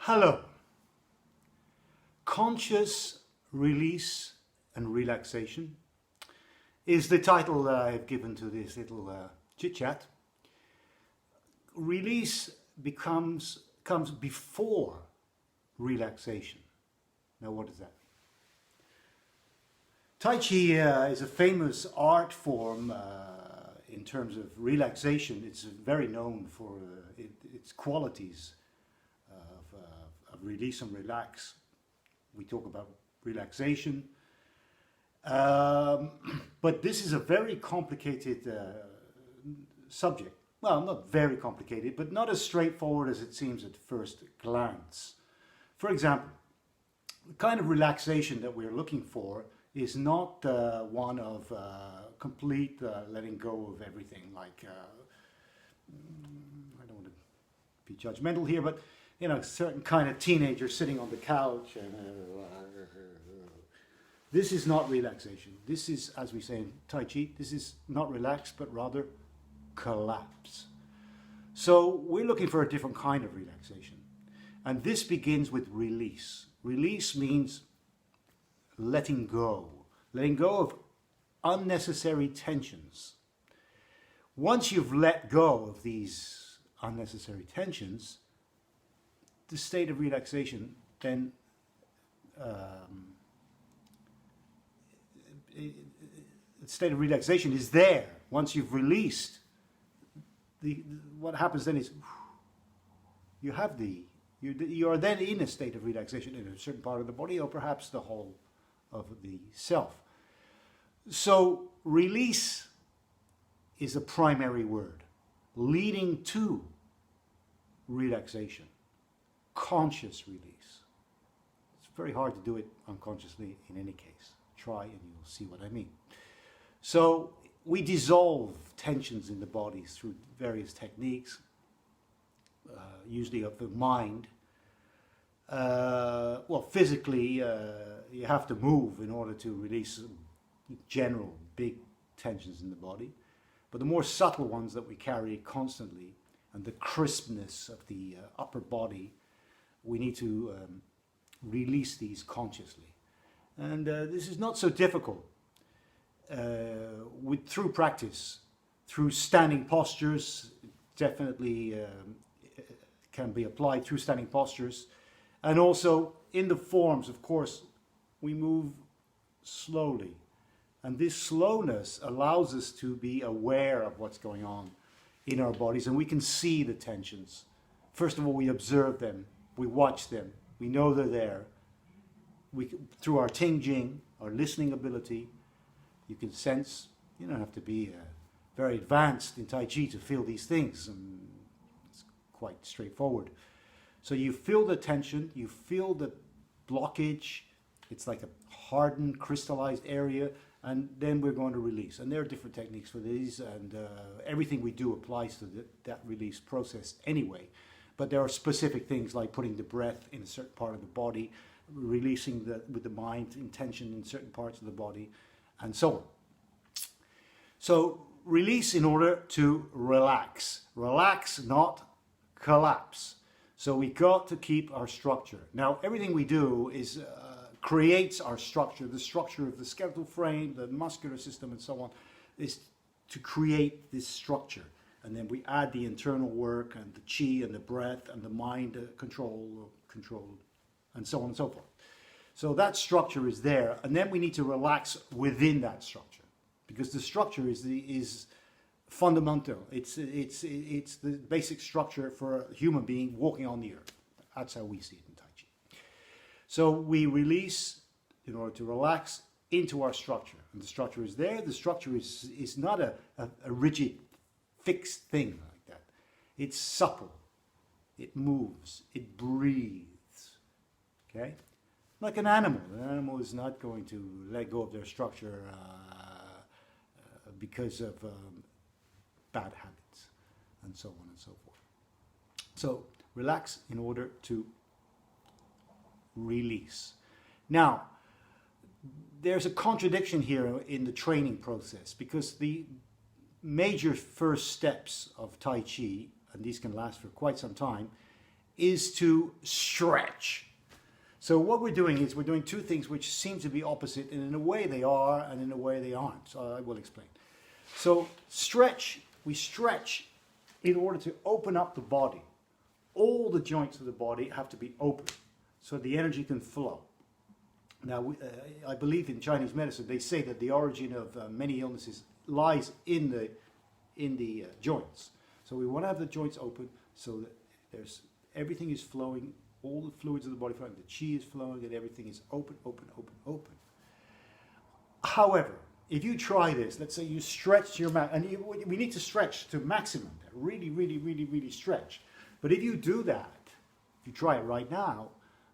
Hello. Conscious release and relaxation is the title I've given to this little chit-chat. Release comes before relaxation. Now what is that? Tai-chi is a famous art form in terms of relaxation. It's very known for its qualities of release and relax. We talk about relaxation. But this is a very complicated subject. Well, not very complicated, but not as straightforward as it seems at first glance. For example, the kind of relaxation that we're looking for is not one of complete letting go of everything, like, I don't want to be judgmental here, but you know, a certain kind of teenager sitting on the couch and this is not relaxation. This is, as we say in Tai Chi, this is not relax, but rather collapse. So we're looking for a different kind of relaxation. And this begins with release. Release means letting go of unnecessary tensions. Once you've let go of these unnecessary tensions, the state of relaxation then the state of relaxation is there. Once you've released, what happens then is you are then in a state of relaxation in a certain part of the body, or perhaps the whole of the self. So release is a primary word leading to relaxation, conscious release. It's very hard to do it unconsciously in any case. Try and you'll see what I mean. So we dissolve tensions in the body through various techniques, usually of the mind. Well, physically, you have to move in order to release general big tensions in the body. But the more subtle ones that we carry constantly, and the crispness of the upper body, we need to release these consciously. And this is not so difficult through practice, through standing postures. Definitely can be applied through standing postures, and also in the forms. Of course, we move slowly, and this slowness allows us to be aware of what's going on in our bodies, and we can see the tensions. First of all, we observe them, we watch them, we know they're there. Through our Ting Jing, our listening ability, you can sense. You don't have to be very advanced in Tai Chi to feel these things. It's quite straightforward. So you feel the tension, you feel the blockage. It's like a hardened, crystallized area, and then we're going to release. And there are different techniques for these, and everything we do applies to that release process anyway. But there are specific things like putting the breath in a certain part of the body, releasing with the mind intention in certain parts of the body, and so on. So release in order to relax. Relax, not collapse. So we got to keep our structure. Now everything we do is creates our structure. The structure of the skeletal frame, the muscular system, and so on, is to create this structure. And then we add the internal work and the chi and the breath and the mind control, and so on and so forth. So that structure is there, and then we need to relax within that structure, because the structure is fundamental. It's the basic structure for a human being walking on the earth. That's how we see it in Tai Chi. So we release in order to relax into our structure, and the structure is there. The structure is not a rigid, fixed thing like that. It's supple. It moves. It breathes. Okay? Like an animal. An animal is not going to let go of their structure because of bad habits, and so on and so forth. So relax in order to release. Now, there's a contradiction here in the training process, because the major first steps of Tai Chi, and these can last for quite some time, is to stretch. So what we're doing is we're doing two things which seem to be opposite, and in a way they are, and in a way they aren't. So I will explain. So we stretch in order to open up the body. All the joints of the body have to be open so the energy can flow. Now, I believe in Chinese medicine, they say that the origin of many illnesses lies in the joints. So we want to have the joints open so that everything is flowing, all the fluids of the body flowing, the chi is flowing, and everything is open, open, open, open. However, if you try this, let's say you stretch your mouth, and we need to stretch to maximum, really, really, really, really stretch. But if you do that, if you try it right now,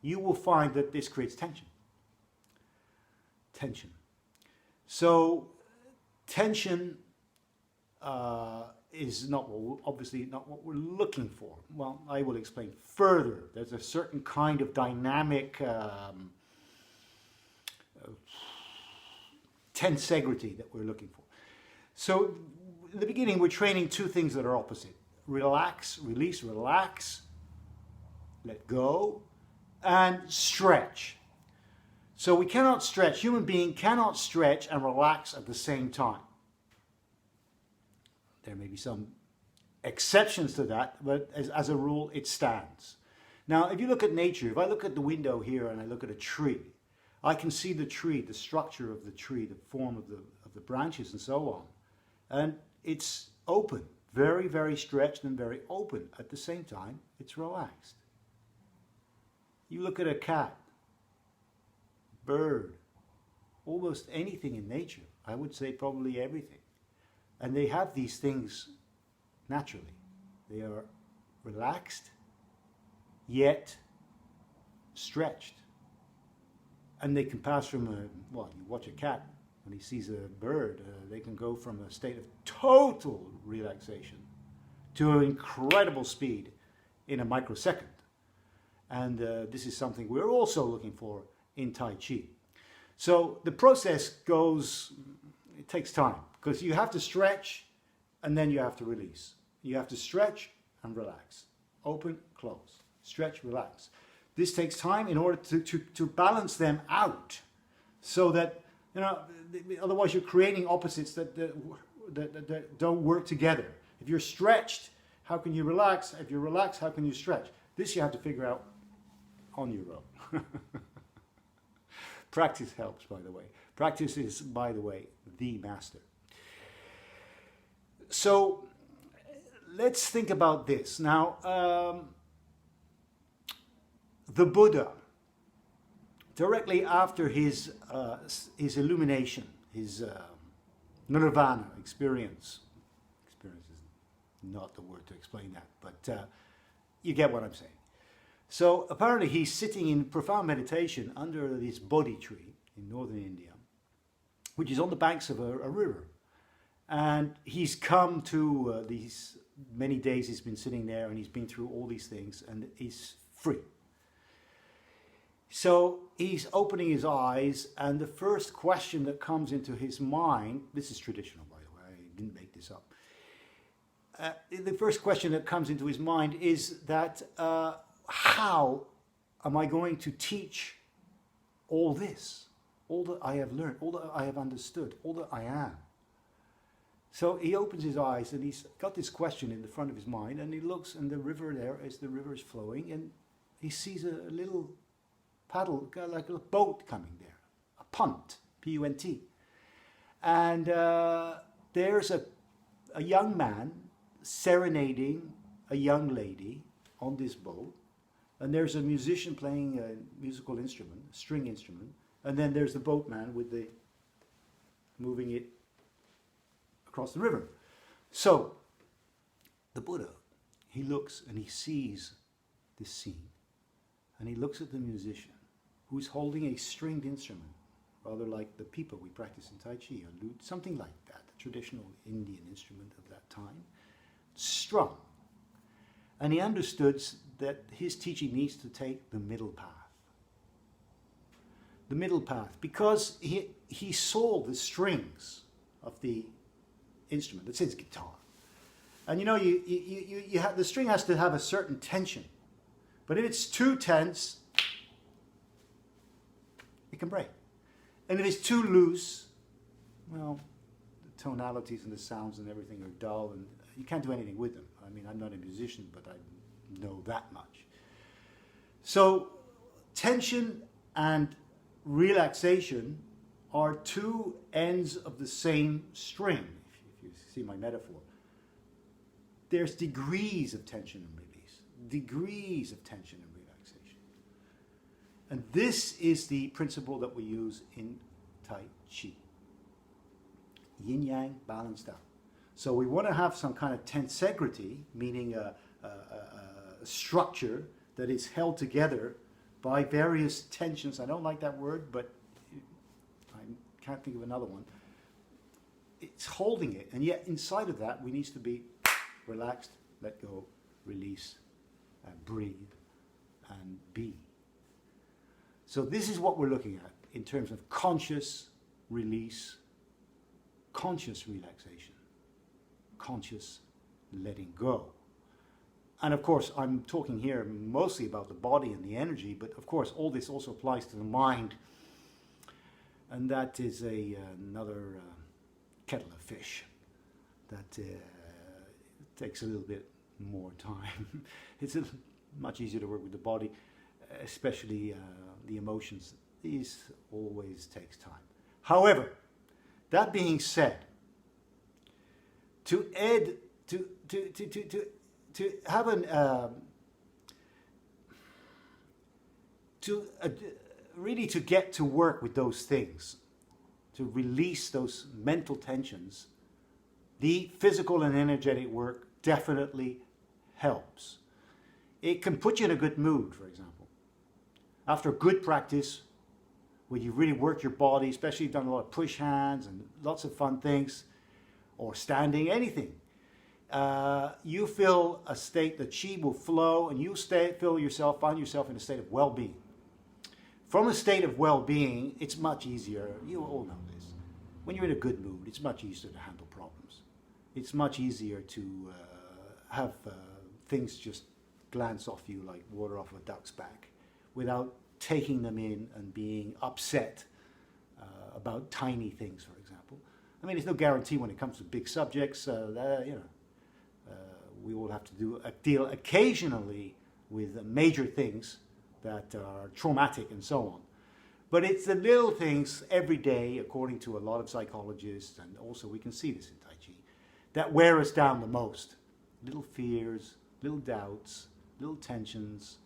you will find that this creates tension. Tension. So tension is obviously not what we're looking for. Well, I will explain further. There's a certain kind of dynamic tensegrity that we're looking for. So in the beginning, we're training two things that are opposite. Relax, release, relax, let go, and stretch. So we cannot stretch, human being cannot stretch and relax at the same time. There may be some exceptions to that, but as a rule, it stands. Now, if you look at nature, if I look at the window here and I look at a tree, I can see the tree, the structure of the tree, the form of the branches and so on. And it's open, very, very stretched and very open. At the same time, it's relaxed. You look at a cat, bird, almost anything in nature, I would say probably everything. And they have these things naturally. They are relaxed, yet stretched. And they can pass from you watch a cat, when he sees a bird, they can go from a state of total relaxation to an incredible speed in a microsecond. And this is something we're also looking for in Tai Chi. So the process it takes time, because you have to stretch and then you have to release. You have to stretch and relax. Open, close. Stretch, relax. This takes time in order to balance them out, so that, otherwise you're creating opposites that don't work together. If you're stretched, how can you relax? If you're relaxed, how can you stretch? This you have to figure out on your own. Practice helps, by the way. Practice is, by the way, the master. So let's think about this. Now, the Buddha, directly after his illumination, his nirvana experience is not the word to explain that, but you get what I'm saying. So apparently he's sitting in profound meditation under this Bodhi tree in northern India, which is on the banks of a river. And he's come to these many days he's been sitting there, and he's been through all these things, and he's free. So he's opening his eyes, and the first question that comes into his mind, this is traditional, by the way, I didn't make this up. The first question that comes into his mind is that, how am I going to teach all this, all that I have learned, all that I have understood, all that I am? So he opens his eyes, and he's got this question in the front of his mind, and he looks, and the river there, as the river is flowing, and he sees a little paddle, like a boat coming there, a punt, P-U-N-T. And there's a young man serenading a young lady on this boat, and there's a musician playing a musical instrument, a string instrument, and then there's the boatman moving it across the river. So the Buddha, he looks and he sees this scene, and he looks at the musician who's holding a stringed instrument, rather like the pipa we practice in Tai Chi, a lute, something like that, the traditional Indian instrument of that time, strung. And he understood that his teaching needs to take the middle path. The middle path, because he saw the strings of the instrument, let's say it's guitar. And you have, the string has to have a certain tension. But if it's too tense, it can break. And if it's too loose, well, the tonalities and the sounds and everything are dull, and you can't do anything with them. I mean, I'm not a musician, but I know that much. So tension and relaxation are two ends of the same string, if you see my metaphor. There's degrees of tension and release, degrees of tension and relaxation. And this is the principle that we use in Tai Chi. Yin Yang balanced out. So we want to have some kind of tensegrity, meaning a structure that is held together by various tensions. I don't like that word, but I can't think of another one. It's holding it, and yet inside of that we need to be relaxed, let go, release, and breathe, and be. So this is what we're looking at in terms of conscious release, conscious relaxation, conscious letting go. And of course, I'm talking here mostly about the body and the energy, but of course, all this also applies to the mind. And that is another kettle of fish that takes a little bit more time. It's much easier to work with the body, especially the emotions. These always takes time. However, that being said, to have really to get to work with those things, to release those mental tensions, the physical and energetic work definitely helps. It can put you in a good mood, for example. After good practice, where you really work your body, especially you've done a lot of push hands and lots of fun things, or standing, anything, you feel a state, the chi will flow, and you find yourself in a state of well-being. From a state of well-being, it's much easier, you all know this, when you're in a good mood, it's much easier to handle problems. It's much easier to have things just glance off you like water off a duck's back without taking them in and being upset about tiny things, for example. I mean, there's no guarantee when it comes to big subjects. We all have to deal occasionally with major things that are traumatic and so on. But it's the little things every day, according to a lot of psychologists, and also we can see this in Tai Chi, that wear us down the most. Little fears, little doubts, little tensions,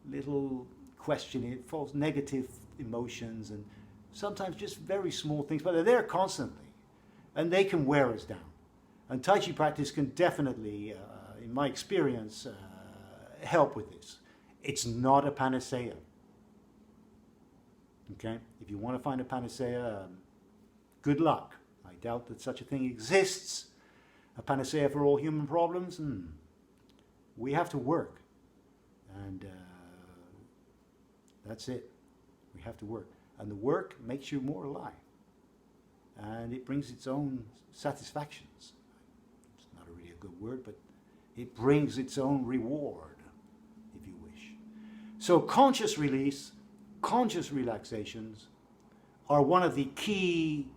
little questioning, false negative emotions, and sometimes just very small things, but they're there constantly, and they can wear us down. And Tai Chi practice can definitely, in my experience, help with this. It's not a panacea. Okay? If you want to find a panacea, good luck. I doubt that such a thing exists. A panacea for all human problems? We have to work. And that's it. We have to work. And the work makes you more alive. And it brings its own satisfactions. It's not really a good word, but it brings its own reward, if you wish. So conscious release, conscious relaxations are one of the key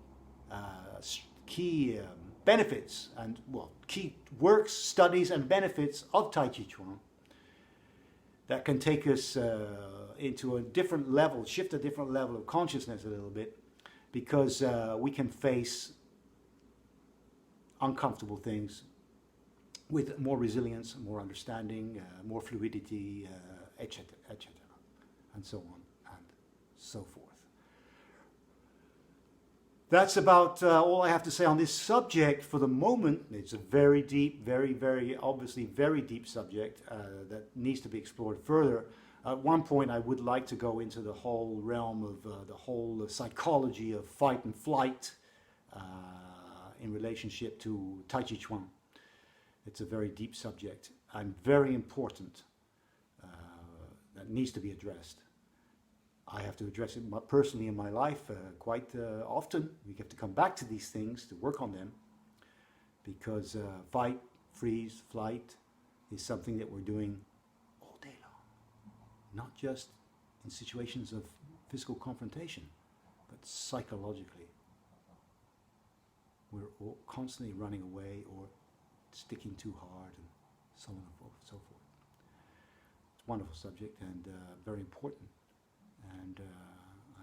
benefits and, key works, studies, and benefits of Tai Chi Chuan that can take us into a different level, shift a different level of consciousness a little bit, because we can face uncomfortable things with more resilience, more understanding, more fluidity, etc., and so on and so forth. That's about all I have to say on this subject for the moment. It's a very deep, very obviously very deep subject that needs to be explored further. At one point, I would like to go into the whole realm of the whole psychology of fight and flight in relationship to Tai Chi Chuan. It's a very deep subject and very important that needs to be addressed. I have to address it personally in my life quite often. We have to come back to these things to work on them, because fight, freeze, flight is something that we're doing all day long. not just in situations of physical confrontation, but psychologically. We're all constantly running away or sticking too hard and so on and so forth. It's a wonderful subject and very important. And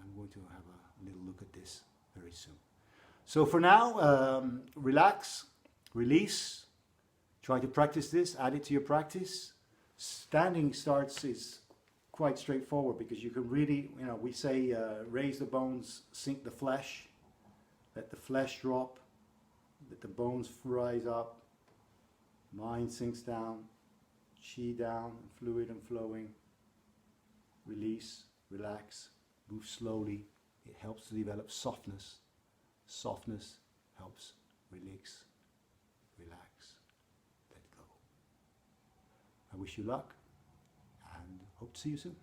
I'm going to have a little look at this very soon. So for now, relax, release, try to practice this, add it to your practice. Standing starts is quite straightforward because you can really, we say raise the bones, sink the flesh, let the flesh drop, let the bones rise up, mind sinks down, chi down, fluid and flowing, release, relax, move slowly. It helps to develop softness. Softness helps relax, let go. I wish you luck and hope to see you soon.